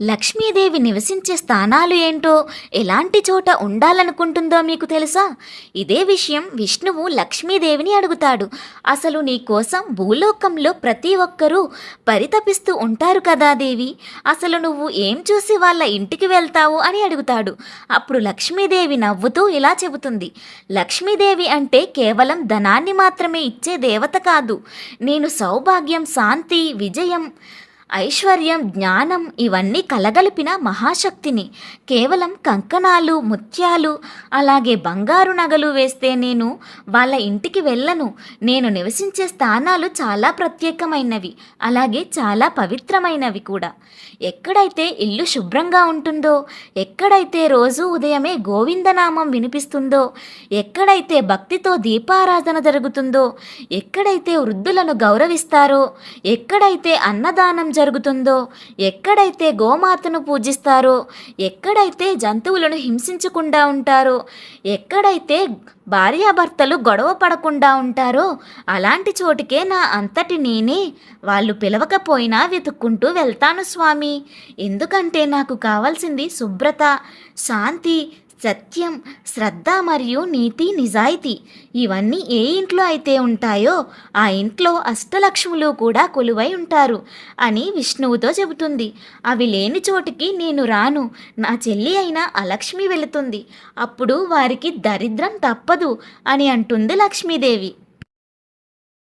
లక్ష్మీదేవి నివసించే స్థానాలు ఏంటో, ఎలాంటి చోట ఉండాలనుకుంటుందో మీకు తెలుసా? ఇదే విషయం విష్ణువు లక్ష్మీదేవిని అడుగుతాడు. అసలు నీ కోసం భూలోకంలో ప్రతి ఒక్కరూ పరితపిస్తూ ఉంటారు కదా దేవి, అసలు నువ్వు ఏం చూసి వాళ్ళ ఇంటికి వెళ్తావు అని అడుగుతాడు. అప్పుడు లక్ష్మీదేవి నవ్వుతూ ఇలా చెబుతుంది, లక్ష్మీదేవి అంటే కేవలం ధనాన్ని మాత్రమే ఇచ్చే దేవత కాదు. నేను సౌభాగ్యం, శాంతి, విజయం, ఐశ్వర్యం, జ్ఞానం ఇవన్నీ కలగలిపిన మహాశక్తిని. కేవలం కంకణాలు, ముత్యాలు, అలాగే బంగారు నగలు వేస్తే నేను వాళ్ళ ఇంటికి వెళ్ళను. నేను నివసించే స్థానాలు చాలా ప్రత్యేకమైనవి, అలాగే చాలా పవిత్రమైనవి కూడా. ఎక్కడైతే ఇల్లు శుభ్రంగా ఉంటుందో, ఎక్కడైతే రోజు ఉదయమే గోవిందనామం వినిపిస్తుందో, ఎక్కడైతే భక్తితో దీపారాధన జరుగుతుందో, ఎక్కడైతే వృద్ధులను గౌరవిస్తారో, ఎక్కడైతే అన్నదానం జరుగుతుందో, ఎక్కడైతే గోమాతను పూజిస్తారో, ఎక్కడైతే జంతువులను హింసించకుండా ఉంటారో, ఎక్కడైతే భార్యాభర్తలు గొడవ పడకుండా ఉంటారో అలాంటి చోటికే నా అంతటి నేనే వాళ్ళు పిలవకపోయినా వెతుక్కుంటూ వెళ్తాను స్వామి. ఎందుకంటే నాకు కావాల్సింది శుభ్రత, శాంతి, సత్యం, శ్రద్ధ మరియు నీతి, నిజాయితీ. ఇవన్నీ ఏ ఇంట్లో అయితే ఉంటాయో ఆ ఇంట్లో అష్టలక్ష్ములు కూడా కొలువై ఉంటారు అని విష్ణువుతో చెబుతుంది. అవి లేని చోటికి నేను రాను, నా చెల్లి అయిన అలక్ష్మి వెళుతుంది. అప్పుడు వారికి దరిద్రం తప్పదు అని అంటుంది లక్ష్మీదేవి.